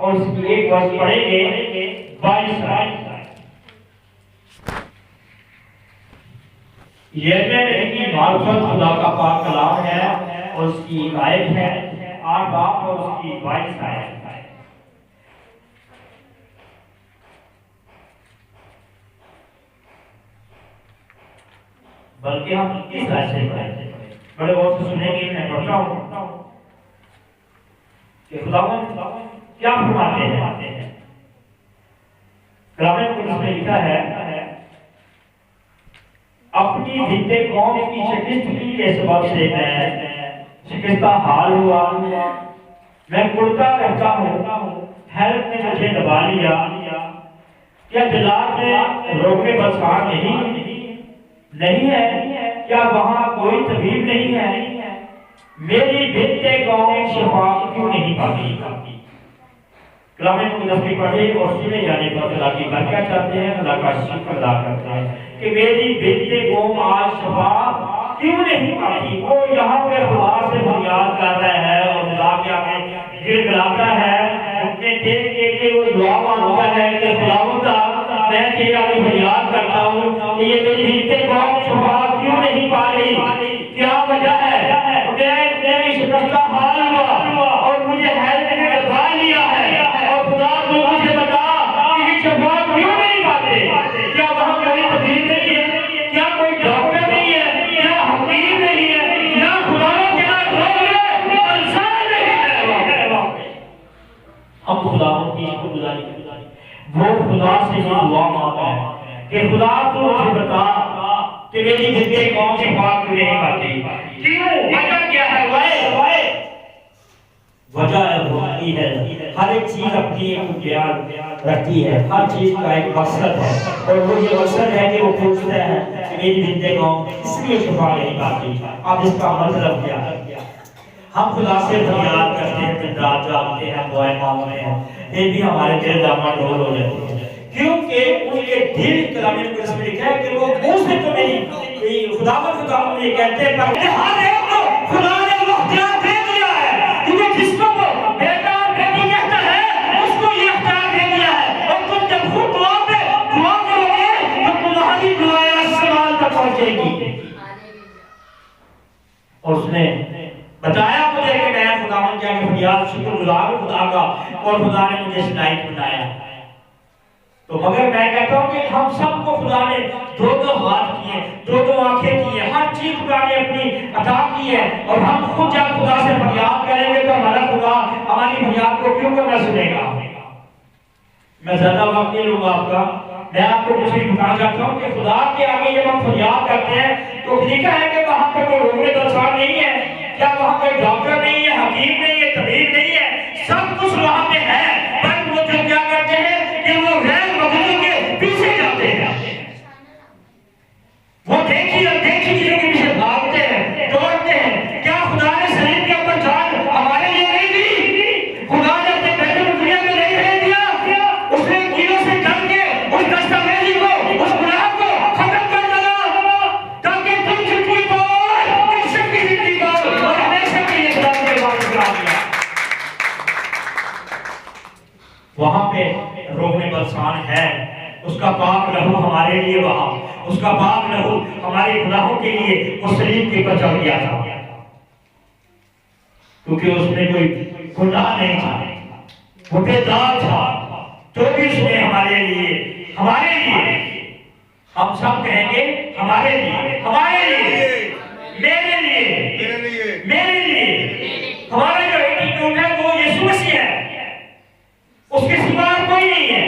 اور اس کی ایک ورس پڑھیں گے 22 آیت۔ یہ کی معرفت خدا کا پاک کلام ہے اور اس کی آیت ہے 8 باب اور اس کی 22 آیت۔ بلکہ ہم کس آیت سے پڑھیں، بڑے غور سے سنیں گے۔ میں پڑھتا ہوں کہ خداوند کیا فرماتے ہیں۔ کلام مقدس میں لکھا ہے اپنی بنت قوم کی شکستگی کے سبب سے میں شکستہ حال ہوا، میں کڑتا رہتا ہوں، حیرت نے مجھے دبا لیا، کیا جلال میں روکے بسار نہیں ہے، کیا وہاں کوئی طبیب نہیں ہے، میری بنت قوم شفا کیوں نہیں پاتی۔ کلام مقدس کی پڑھے اور سنے جانے پر خدا کی برکت چاہتے ہیں، خدا کا شکر ادا کرتے ہیں کہ میری بنت قوم آج شفا کیوں نہیں پاتی۔ وہ یہاں پہ خدا سے فریاد کر رہا ہے اور خدا کے آگے گر گڑاتا ہے، اپنے دیکھ کے وہ دعا مانگتا ہے کہ خداوند میں تیرے آگے فریاد کرتا ہوں کہ یہ میری بنت قوم شفا کیوں نہیں پا رہی، کیا وجہ ہے۔ میں شکستہ حال ہوا اور مجھے حیرت نے دبا لیا ہے، اور خدا تو مجھے بتا کہ یہ شفا کیوں نہیں پاتے۔ کیا وہاں کوئی طبیب نہیں ہے، کیا کوئی ڈاکٹر نہیں ہے، کیا حکیم نہیں ہے، کیا خدا تیرا روگ ہے انسان نہیں ہے۔ ہم خدا کی شکر گزاری وہ خدا سے یہ دعا مانگتا ہے کہ خدا تو مجھے بتا کہ میری بنت قوم شفا کیوں نہیں پاتی، کیوں، وجہ کیا ہے۔ وجہ ہوتی ہے ہر ایک چیز اپنی ایک بنیاد رکھتی ہے، ہر چیز کا ایک مقصد ہے، اور وہ یہ مقصد ہے کہ وہ پوچھتا ہے کہ میری بنت قوم اس لیے شفا نہیں پاتی۔ اب اس کا مطلب کیا ہے؟ ہم خدا سے فریاد کرتے ہیں، دن رات جاگتے ہیں، دعائیں مانگتے ہیں، یہ بھی ہمارے دل دامن ڈول ہو جاتے ہیں، کیونکہ ان کے دل کلام مقدس میں لکھا ہے کہ وہ منہ سے تو نہیں خداوند یہ کہتے ہیں، پر ہر ایک کو خدا نے وہ اختیار دے دیا ہے، کیونکہ جس کو وہ بیٹا اور بیٹی کہتا ہے اس کو یہ اختیار دے دیا ہے، اور تم جب خود دعا کرو گے تو تمہاری دعائیں آسمان تک پہنچے گی۔ اور اس نے بتایا مجھے کہ میں خداوند کے فریاد شکر گزار ہوں خدا کا، اور خدا نے مجھے صلاحیت بنایا۔ تو مگر میں کہتا ہوں کہ ہم سب کو خدا نے دو ہاتھ کیے، دو آنکھیں کی ہیں، ہر چیز خدا نے اپنی عطا کی ہے، اور ہم خود جب خدا سے فریاد کریں گے تو ہمارا خدا ہماری فریاد کو کیوں نہ سنے گا۔ میں زیادہ وقت نہیں لوں گا آپ کا، میں آپ کو کچھ بتانا چاہتا ہوں کہ خدا کے آگے جب ہم فریاد کرتے ہیں تو لکھا ہے کہ وہاں پہ کوئی روگ درسان نہیں ہے، کیا وہاں کوئی ڈاکٹر نہیں ہے، حکیم نہیں ہے، طبیب نہیں ہے، سب کچھ وہاں پہ ہے، پر وہ جو کیا کرتے ہیں کہ وہ غیر مقصود کے پیچھے جاتے ہیں، وہ دیکھی اور دیکھی چیزوں کے پیچھے بھاگتے ہیں، دوڑتے ہیں۔ کیا خدا نے صلیب کے اوپر جان ہمارے لیے نہیں دی؟ خدا نے اپنے بیٹے کو دنیا میں نہیں بھیج دیا، اس نے کیلوں سے جل کے اس دستاویزی کو، اس گناہ کو ختم کر ڈالا، تاکہ تم زندگی پاؤ، عزت کی زندگی پاؤ، اور ہمیشہ کے لیے خدا کے پاس کرا دیا۔ وہاں پہ روغن بلسان ہے، اس کا پاک لہو ہمارے لیے وہاں، اس کا پاک لہو ہمارے گناہوں کے لیے وہ صلیب کے اوپر چل گیا تھا، کیونکہ اس میں کوئی گناہ نہیں تھا، وہ بے داغ تھا، تو بھی اس نے ہمارے لیے ہم سب کہیں گے ہمارے لیے میرے لیے ہمارا جو ایٹیٹیوڈ ہے وہ یسوع مسیح ہے، اس کے سوا کوئی نہیں ہے۔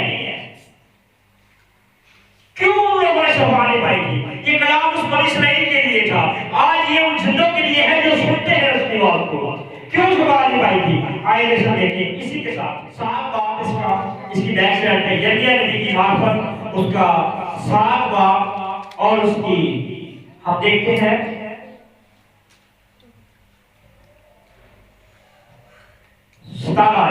کیوں لوگوں نے شفا نہیں پائی تھی؟ یہ کلام اس بنی اسرائیل کے لیے تھا، آج یہ ان زندوں کے لیے ہے جو سنتے ہیں اس کی بات کو۔ کیوں شفا نہیں پائی تھی؟ آئیے سب دیکھیں اسی کے ساتھ 7 باب اس کی بیک سائڈ پہ یرمیا نبی کی معرفت، اس کا 7 باب اور اس کی ہم دیکھتے ہیں 17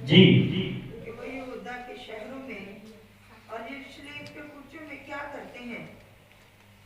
جی کہ وہ یہودا کے شہروں میں اور یروشلم کے کوچوں میں کیا کرتے ہیں،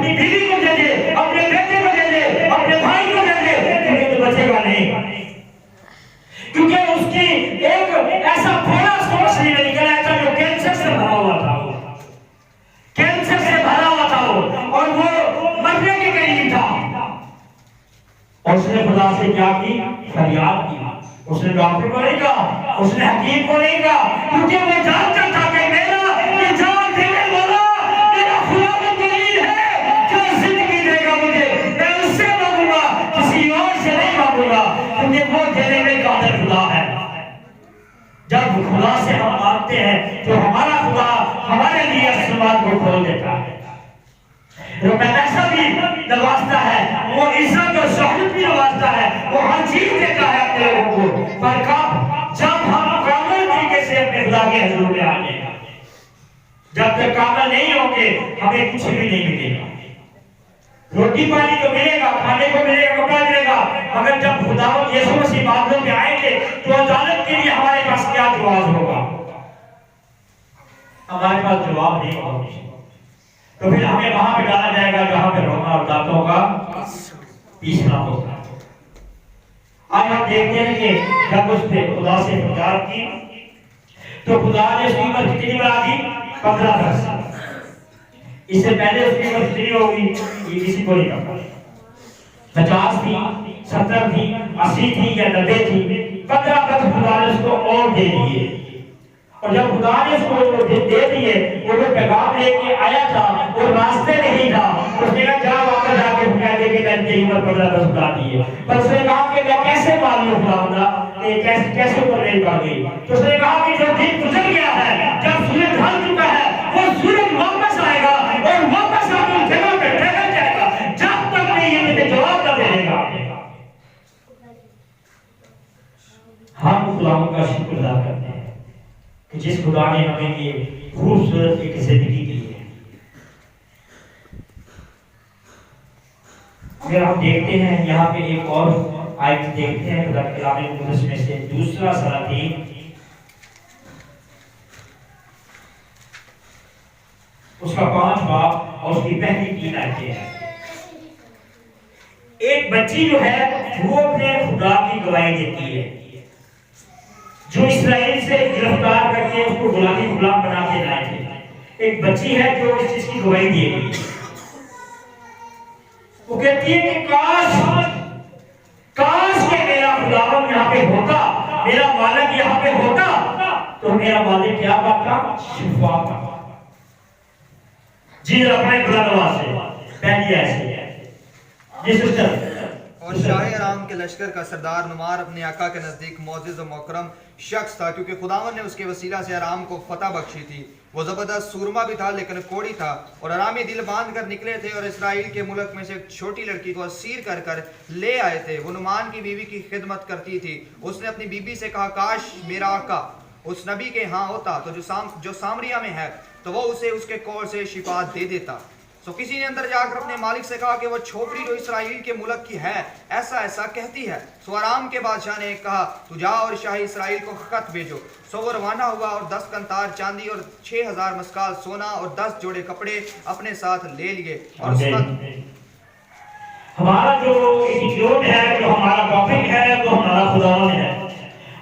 اپنی بیوی کو دے دے، اپنے بیٹے کو دے دے، اپنے بھائی کو دے دے، تمہیں تو بچے گا نہیں، کیونکہ اس کی ایک ایسا پھوڑا سوچ نہیں نکلا تھا جو کینسر سے بھرا ہوا تھا، کینسر سے بھرا ہوا تھا وہ، اور وہ مرنے کے قریب تھا، اور اس نے خدا سے کیا کی؟ فریاد کی۔ اس نے ڈاکٹر کو نہیں کہا، اس نے حکیم کو نہیں کہا، کیونکہ وہ جانتا تھا کہ میرا یہ جان دینے والا میرا خدا دلیل ہے جو زندگی دے گا مجھے، میں اس سے مانگوں گا، کسی اور سے نہیں مانگوں گا، کیونکہ وہ دینے میں قادر خدا ہے۔ جب خدا سے ہم مانگتے ہیں تو ہمارا خدا ہمارے لیے آسمان کو کھول دیتا ہے، روپے پیسہ بھی نوازتا ہے، وہ عزت اور شہرت بھی نوازتا ہے، وہ ہر چیز دیتا ہے اپنے لوگوں کو، پر کب؟ جب ہم کامل طریقے سے اپنے خدا کے حضور میں آئیں گے۔ جب تک کامل نہیں ہوں گے ہمیں کچھ بھی نہیں ملے گا، روٹی پانی تو ملے گا، کھانے کو ملے گا، کپڑا ملے گا، مگر جب خدا یسوع مسیح بادلوں میں آئیں گے تو عدالت کے لیے ہمارے پاس کیا جواز ہوگا؟ ہمارے پاس جواب نہیں ہوگا، تو پھر ہمیں وہاں پہ ڈالا جائے گا جہاں پہ رونا اور دانتوں کا پیسنا ہوگا۔ آج ہم دیکھتے ہیں کہ جب اس نے خدا سے فریاد کی تو خدا نے اس کی عمر کتنی بڑھا دی؟ 15 برس۔ اس سے پہلے اس کی عمر کتنی ہوگی یہ کسی کو نہیں پتا، 50 تھی، 70 تھی، 80 تھی یا 90 تھی، 15 برس خدا نے اس کو اور دے دیے، اور جب خدا نے اس کو دے دیے وہ پیغام لے کے آیا تھا اور راستے نہیں تھا، اس نے کہا جا واپس جا کے کہہ دے کہ میں تیری عمر 15 برس بڑھا دی ہے، پر اس نے کہا کہ میں کیسے معلوم خدا کہ کیسے اوپر نہیں بڑھ گئی؟ تو اس نے کہا کہ جو دن گزر گیا ہے، جب سورج ڈھل چکا ہے، وہ سورج واپس آئے گا اور واپس آ کر جگہ پہ ٹھہر جائے گا جب تک کہ یہ مجھے جواب نہ دے گا۔ ہم خدا کا شکر ادا کرتے ہیں کہ جس خدا نے ہمیں یہ خوبصورت ایک زندگی دی ہے۔ اگر ہم دیکھتے ہیں یہاں پہ ایک اور آیت دیکھتے ہیں خدا کے کلام مقدس میں سے دوسرا سلاطین اس کا 5 باب اور اس کی پہلی 3 آیتیں ہیں۔ ایک بچی جو ہے وہ اپنے خدا کی گواہی دیتی ہے، جو اسرائیل سے گرفتار کر کے اس کو غلام بنا کے لائے تھے، ایک بچی ہے جو اس چیز کی گواہی دے گی، وہ کہتی ہے کہ کاش کہ میرا خداوند یہاں پہ ہوتا، میرا مالک یہاں پہ ہوتا تو میرا مالک کیا پاتا؟ شفا پاتا۔ جی اپنے خدا نواز سے پہلی ایسی ہے جی سسٹر۔ اور شاہ ارام کے لشکر کا سردار نمار اپنے آقا کے نزدیک معزز و مکرم شخص تھا، کیونکہ خداوند نے اس کے وسیلہ سے ارام کو فتح بخشی تھی۔ وہ زبردست سورما بھی تھا لیکن کوڑی تھا، اور ارامی دل باندھ کر نکلے تھے اور اسرائیل کے ملک میں سے ایک چھوٹی لڑکی کو اسیر کر کر لے آئے تھے۔ وہ نعمان کی بیوی کی خدمت کرتی تھی۔ اس نے اپنی بیوی سے کہا کاش میرا آقا اس نبی کے ہاں ہوتا تو جو سامریہ میں ہے تو وہ اسے اس کے کور سے شفا دے دیتا۔ سو کسی نے اندر جا کر اپنے مالک سے کہا کہ وہ چھوکری جو اسرائیل کے ملک کی ہے ایسا ایسا کہتی ہے۔ سو ارام کے بادشاہ نے کہا تو جا اور شاہ اسرائیل کو خط بھیجو۔ سو وہ روانہ ہوا اور 10 قنطار چاندی اور 6000 مسکال سونا اور 10 جوڑے کپڑے اپنے ساتھ لے لیے۔ اور اس وقت ہمارا جو ایٹیٹیوڈ ہے، جو ہمارا ٹاپک ہے، وہ ہمارا خداوند ہے۔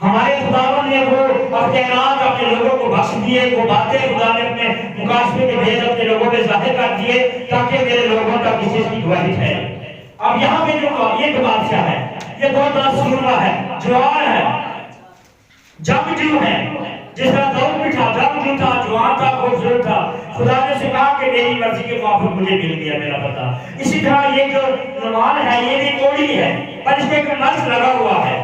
ہمارے خداوند نے وہ اختیارات اپنے لوگوں کو بخش دیے، وہ باتیں خدا نے اپنے مکاشفے کے بھیج اپنے لوگوں میں ظاہر کر دیے تاکہ میرے لوگوں تک اس چیز کی گواہی ٹھہرے۔ اب یہاں پہ جو یہ جو بادشاہ ہے یہ بہت بڑا سورما ہے، جوان ہے، جنگجو ہے، جس طرح داؤد بھی تھا، جنگجو تھا، جوان تھا، خوبصورت تھا۔ خدا نے سے کہا کہ میری مرضی کے موافق مجھے مل گیا میرا پتہ۔ اسی طرح یہ جو نعمان ہے یہ بھی کوڑی ہے، پر اس میں ایک مرض لگا ہوا ہے،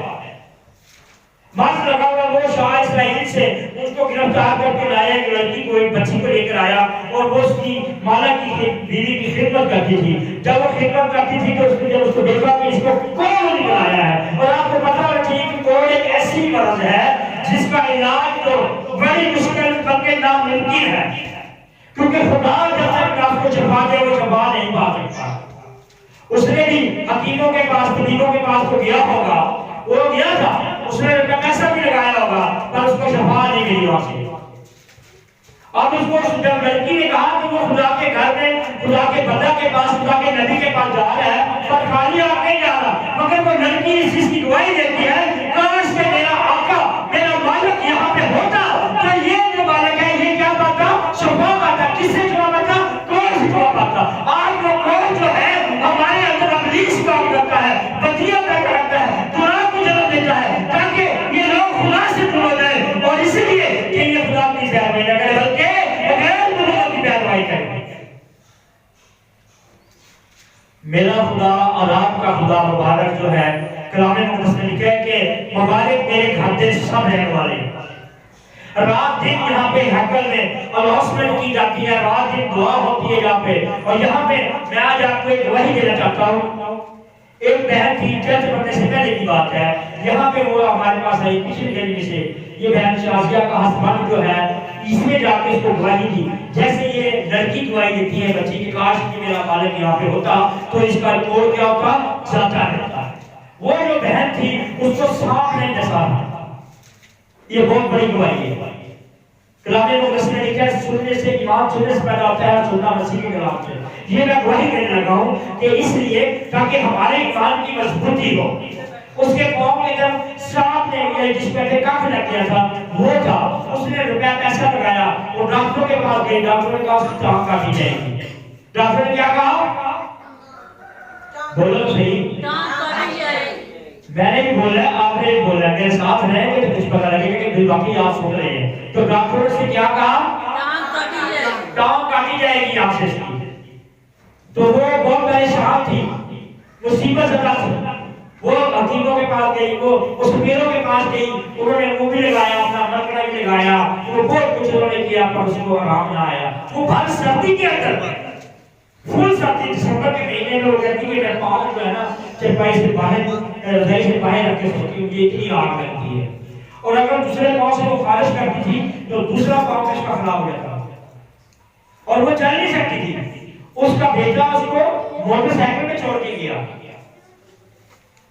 مرض لگا ہوا۔ وہ شاہ اسرائیل سے اس کو گرفتار کر کے لایا، ایک لڑکی کو، ایک بچی کو لے کر آیا اور وہ اس کی مالک کی بیوی کی خدمت کرتی تھی۔ جب وہ خدمت کرتی تھی تو اس نے جب اس کو دیکھا کہ اس کو کوڑ نکل آیا ہے، اور آپ کو پتہ رکھیے کہ کوڑ ایک ایسی مرض ہے جس کا علاج تو بڑی مشکل بلکہ ناممکن ہے، کیونکہ خدا جب تک آپ کو شفا دے وہ شفا نہیں پا سکتا۔ اس نے بھی حکیموں کے پاس، طبیبوں کے پاس تو گیا ہوگا، وہ گیا تھا، اس نے پیسہ بھی لگایا ہوگا، پر اس کو شفا نہیں ملی وہاں سے۔ اب اس کو جب لڑکی نے کہا کہ وہ خدا کے گھر میں خدا کے بندہ کے پاس خدا کے نبی کے پاس جا رہا ہے پر خالی آ نہیں جا رہا، مگر وہ لڑکی اس چیز کی گواہی دیتی ہے کاش کہ میرا آقا میرا مالک یہاں پہ ہوتا تو یہ جو مالک ہے یہ کیا پاتا؟ شفا پاتا۔ کس سے شفا پاتا؟ کون سے شفا پاتا؟ آج وہ کون جو ہے ہمارے اندر ابلیس کام کرتا ہے، بدیاں پیدا کرتا ہے، گناہ کو جنم دیتا ہے تاکہ یہ لوگ خدا سے دور ہو جائیں، اور اس لیے کہ یہ خدا کی پیروی نہ کرے بلکہ غیر خدا کی پیروی کرے۔ میرا خدا اور آپ کا خدا مبارک جو ہے کلام مقدس میں لکھا ہے کہ مبارک میرے کھاتے سب رہنے والے۔ رات دن یہاں پہ ہیکل میں اناؤنسمنٹ کی جاتی ہے، رات دن دعا ہوتی ہے یہاں پہ، اور یہاں پہ میں آج آپ کو ایک گواہی دینا چاہتا ہوں۔ ایک بہن تھی، چرچ پڑھنے سے پہلے کی بات ہے، یہاں پہ وہ ہمارے پاس آئی پچھلی گلی سے، یہ بہن شازیہ کا ہسبینڈ جو ہے اس میں جا کے اس کو گواہی دی، جیسے یہ لڑکی گواہی دیتی ہے بچی کی کاش کہ میرا مالک یہاں پہ ہوتا تو اس کا رپورٹ کیا ہوتا؟ جاتا رہتا۔ وہ جو بہن تھی اس کو سانپ نے ڈسا تھا۔ یہ بہت بڑی گواہی ہے۔ کلام مقدس میں لکھا ہے سننے سے ایمان سننے سے پیدا ہوتا ہے، سننا مسیح کے کلام سے۔ یہ میں گواہی دینے لگا ہوں کہ اس لیے تاکہ ہمارے ایمان کی مضبوطی ہو۔ اس کے قوم میں جب سانپ نے جس پہ کاف لگ گیا تھا وہ تھا، اس نے روپیہ پیسہ لگایا، وہ ڈاکٹروں کے پاس گئے، ڈاکٹروں نے کہا اس کی ٹانگ کاٹی جائے گی۔ ڈاکٹر نے کیا کہا؟ بولو صحیح، میں نے بھی بولا ہے، آپ نے بھی بولا ہے، میرے ساتھ رہیں گے تو کچھ پتہ لگے گا کہ باقی آپ سن رہے ہیں۔ تو ڈاکٹر نے کیا کہا؟ ٹانگ کاٹی جائے گی آپ سے اس کی۔ تو وہ بہت پریشان تھی، مصیبت زدہ تھی، وہ حکیموں کے پاس گئی، وہ سپیروں کے پاس گئی، انہوں نے وہ بھی لگایا، اپنا مرکڑا بھی لگایا، وہ بہت کچھ انہوں نے کیا پر اس کو آرام نہ آیا۔ وہ بھر سردی کے اندر فل سردی دسمبر کے مہینے میں وہ کہتی کہ میرے پاؤں جو ہے نا چرپائی سے باہر رضائی سے باہر رکھ کے سوتی ہوں، یہ اتنی آگ لگتی ہے، اور اگر دوسرے پاؤں سے وہ خارش کرتی تھی تو دوسرا پاؤں اس کا خراب ہو جاتا اور وہ چل نہیں سکتی تھی۔ اس کا بیٹا اس کو موٹر سائیکل پہ چھوڑ کے گیا،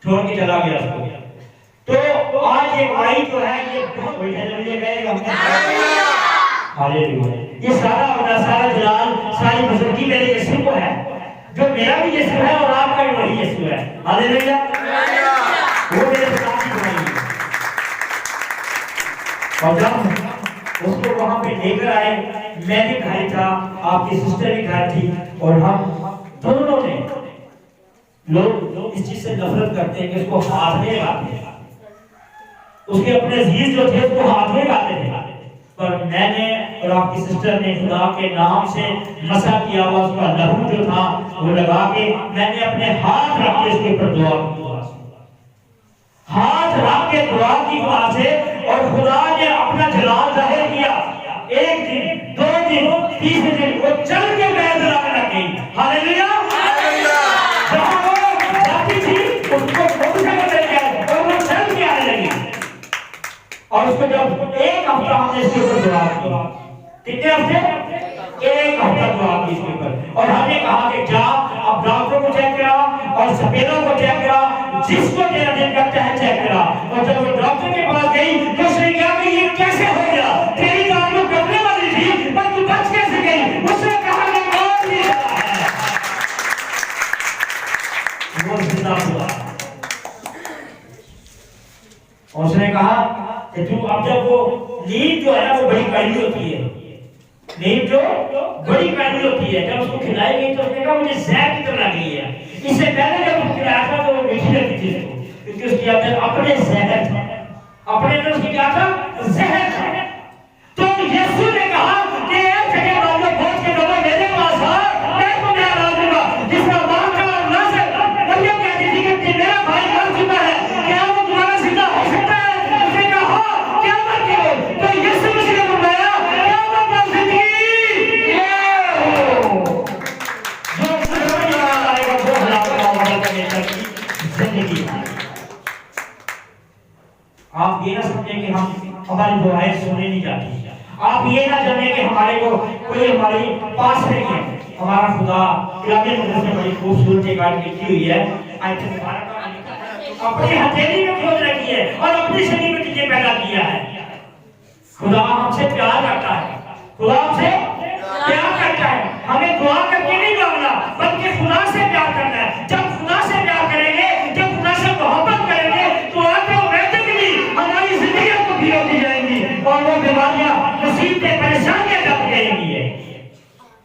چھوڑ کے چلا گیا اس کو۔ تو آج یہ گواہی جو ہے یہ بہت بڑی ہے، یہ کہے گا ہاللیلویا، یہ سارا جلال ساری بزرگی میرے یسوع کو ہے، جو میرا بھی یسوع ہے اور آپ کا بھی وہی یسوع ہے۔ ہاللیلویا، وہ میرے ساتھ ہی گواہی ہے۔ اور جب اس کو وہاں پہ لے کر آئے، میں بھی گھر تھا، آپ کی سسٹر بھی گھر تھی، اور ہم دونوں نے لوگ اس چیز سے نفرت کرتے ہیں کہ اس کو ہاتھ میں لگاتے ہیں، اس کے اپنے عزیز جو تھے اس کو ہاتھ میں لگاتے تھے، پر میں نے اور آپ کی سسٹر نے خدا کے نام سے مسح کیا ہوا اس کا لہو جو تھا وہ لگا کے میں نے اپنے ہاتھ رکھ کے اس کے اوپر دعا کی، ہاتھ رکھ کے دعا کی وہاں سے، اور خدا نے اپنا جلال ظاہر کیا۔ ایک دن، دو دن، تیسرے دن وہ چل کے بیت لانے لگ گئی۔ ہاللیلویا، جہاں وہ جاتی تھی اس کو موٹر سائیکل لے گیا اور وہ چل کے آنے لگی، اور اس کو جب ایک ہفتہ ہم نے اس کے اوپر دعا کی، کتنے ہفتے؟ ایک ہفتہ دعا کی اس کے اوپر، اور ہم نے کہا کہ جا اب ڈاکٹروں کو چیک کرا اور سپیروں کو چیک کرا، جس کو تیرا دل کرتا ہے چیک کرا۔ اور جب وہ ڈاکٹر کے پاس گئی تو اس نے کہا کہ یہ کیسے ہو گیا؟ تیری جان تو کرنے والی تھی پر تو بچ کیسے گئی؟ اس نے کہا کہ اور بھی ہے، وہ زندہ ہوا۔ اور اس نے کہا کہ تو اب جب وہ نیند جو ہے نا وہ بڑی کڑوی ہوتی ہے، نیند جو بڑی کڑوی ہوتی ہے، جب اس کو کھلائی گئی تو اس نے کہا مجھے زہر کی طرح لگی ہے۔ اس سے پہلے جب اس کو کھلایا تھا تو وہ میٹھی لگتی تھی اس کو، کیونکہ اس کے اندر اپنے زہر تھا، اپنے اندر اس کی کیا تھا؟ زہر تھا۔ تو یسوع نے کہا کہ ایک جگہ والوں پہنچ کے لوگوں میرے پاس آ، میں تمہیں ہرا دوں گا۔ جس کا ماں کا اور ناصر مریم کہتی تھی کہ میرا بھائی مر چکا ہے، کیا وہ دوبارہ زندہ ہو سکتا ہے؟ اس نے کہا ہاں، کیا مر کے ہو؟ تو یسوع مسیح نے فرمایا کیا مت اور زندگی یہ ہو، جو زندگی آئے گا وہ زندگی۔ آپ یہ نہ سمجھیں کہ ہماری دعائیں سنی نہیں جاتی، آپ یہ نہ جانیں کہ ہمارے کو کوئی ہماری پاس نہیں ہے۔ ہمارا خدا کلام مقدس میں بڑی خوبصورت ایک آیت لکھی ہوئی ہے، آیت مبارکہ اپنی ہتھیلی میں کھود رکھی ہے اور اپنی شریف میں تجھے پیدا کیا ہے۔ خدا ہم سے پیار کرتا ہے، خدا سے پیار کرتا ہے. ہمیں دعا کر کے نہیں مانگنا بلکہ خدا سے پیار کرنا ہے. جب خدا سے پیار کریں گے, جب خدا سے محبت کریں گے تو آٹومیٹکلی ہماری زندگیاں کو بھی ہوتی جائیں گی اور وہ بیماریاں, مصیبتیں, پریشانیاں دب جائیں گی.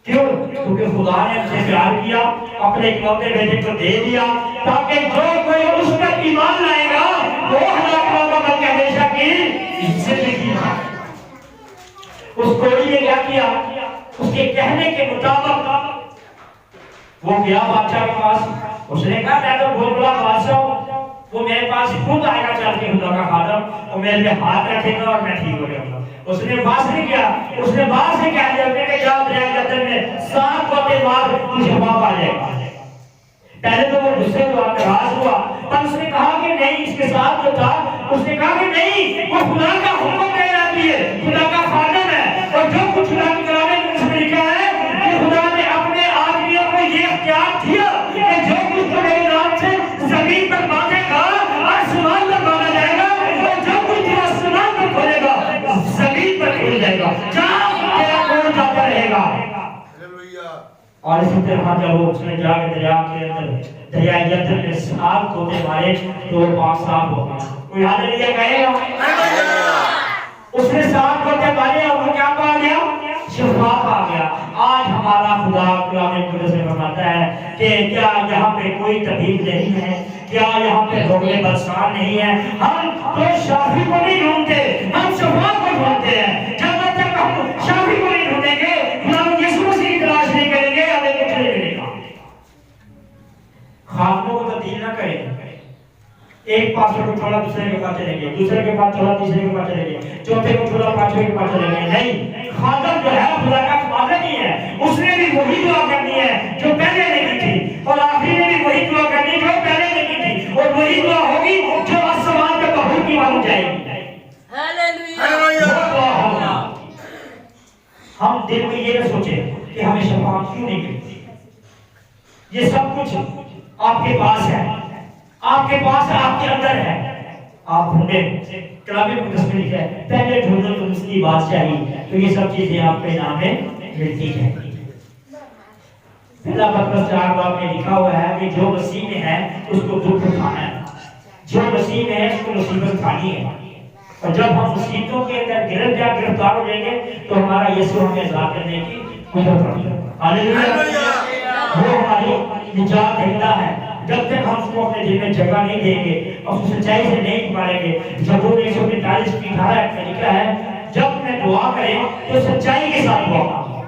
کیوں؟ کیونکہ خدا نے ہم سے پیار کیا, اپنے اکلوتے بیٹے کو دے دیا تاکہ جو کوئی اس پر ایمان لائے گا وہ ہلاک نہ ہوگا بلکہ ہمیشہ کی زندگی ہے. اس کوئی نے کیا کیا؟ اس کے کہنے کے مطابق وہ گیا بادشاہ کے پاس. اس نے کہا میں تو بہت بڑا بادشاہ ہوں, وہ میرے پاس خود آئے گا چل کے خدا کا خادم اور میرے پہ ہاتھ رکھے گا اور میں ٹھیک ہو جاؤں گا. اس نے باس نہیں کیا, اس نے باس سے کہہ دیا کہ جاؤ دریا جردن میں 7 غوطے مار تجھے جواب آ جائے گا. پہلے تو وہ غصے ہوا, ناراض ہوا, پر اس نے کہا کہ نہیں, اس کے ساتھ جو تھا اس نے کہا کہ نہیں, وہ خدا کا حکم دے جاتی ہے, خدا کا خادم ہے. اور جو کچھ خدا کی کلام میں اس میں لکھا ہے کہ خدا نے اپنے آدمیوں کو یہ اختیار دیا کہ جو کچھ تمہارے نام سے زمین پر باندھے گا آسمان پر باندھا جائے گا, اور جو کچھ تم آسمان پر کھولے گا زمین پر کھل جائے گا. جہاں تیرا قول جاتا رہے گا. اور اسی طرح جب وہ اس نے جا کے دریا کے اندر دریا یردن میں 7 غوطے مارے تو وہ پاک صاف ہو گیا. کوئی ہاللیلویا کہے گا؟ اس نے 7 غوطے مارے اور وہ کیا پا گیا؟ شفا پا گیا. آج ہمارا خدا کلام مقدس میں فرماتا ہے کہ کیا یہاں پہ کوئی طبیب نہیں ہے, کیا یہاں پہ روگے برسان نہیں ہے. ہم تو شافی کو نہیں ڈھونڈتے, ہم شفا کو ڈھونڈتے ہیں. جب تک ہم شافی کو نہیں ڈھونڈیں گے, خدا یسوع مسیح کی تلاش نہیں کریں گے, ہمیں کچھ نہیں ملے گا. خاتموں کو تبدیل نہ کریں. ایک پاسٹر کو چھوڑا دوسرے کے پاس چلیں گے, دوسرے کے پاس چھوڑا تیسرے کے پاس چلیں گے, چوتھے کو چھوڑا پانچویں کے پاس چلیں گے. نہیں, خادم جو ہے خدا کا خادم ہی ہے. اس نے بھی وہی دعا کرنی ہے جو پہلے نے کی تھی, اور آخری نے بھی وہی دعا کرنی ہے جو پہلے نے کی تھی, اور وہی دعا ہوگی جو آسمان پہ بہت کی مانگ جائے گی. ہاللیلویا. ہم دل میں یہ نہ سوچیں کہ ہمیں شفا کیوں نہیں ملتی. یہ سب کچھ آپ کے پاس ہے, آپ کے پاس ہے, آپ کے اندر ہے. آپ ڈھونڈیں. کلام مقدس میں لکھا ہے پہلے ڈھونڈو تم اس کی بادشاہی, تو یہ سب چیزیں آپ کے نام میں ملتی ہیں. پہلا پترس 4 باب میں لکھا ہوا ہے کہ جو مسیح میں ہے اس کو دکھ اٹھانا ہے, جو مسیح میں ہے اس کو مصیبت اٹھانی ہے. اور جب ہم مصیبتوں کے اندر گرفتار ہو جائیں گے تو ہمارا یسوع ہمیں آزاد کرنے کی قدرت رکھتا ہے. ہاللیلویا. وہ ہماری نجات دہندہ ہے. جب تک ہم اس کو اپنے دل میں جگہ نہیں دیں گے اور اس سچائی سے نہیں پکاریں گے. زبور 145 کی 18 میں لکھا ہے جب میں دعا کریں تو سچائی کے ساتھ دعا کریں.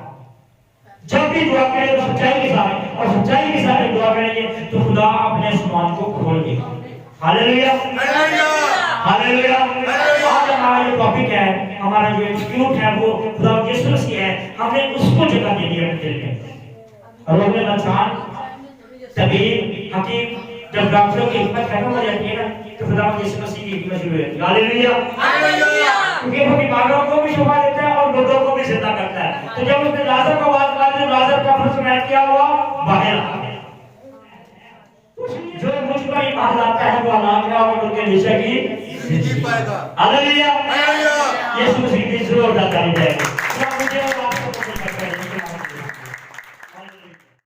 جب بھی دعا کریں تو سچائی کے ساتھ, اور سچائی کے ساتھ دعا کریں گے تو خدا اپنے آسمان کو کھول دے گا. ہاللیلویا. ہاللیلویا. آج ہمارا جو ٹاپک ہے, ہمارا جو انسٹیٹیوٹ ہے وہ خدا یسوع مسیح ہے. ہم نے اس کو جگہ دے دی اپنے دل میں. روح انسان, طبیب, حکیم, جب ڈاکٹروں کی حکمت ختم ہو جاتی ہے نا تو خدا یسوع مسیح کی حکمت شروع ہوتی ہے. ہاللیلویا. کیونکہ وہ بیماروں کو بھی شفا دیتا ہے اور مردوں کو بھی زندہ کرتا ہے. تو جب اس نے لازر کو آواز ماری تو لازر کا فرس میں کیا ہوا, باہر آ گیا. جو مجھ پر ایمان لاتا ہے وہ ہلاک نہ ہوگا بلکہ ہمیشہ کی زندگی پائے گا. ہاللیلویا. یسوع مسیح کی ضرورت ادا کی جائے گی.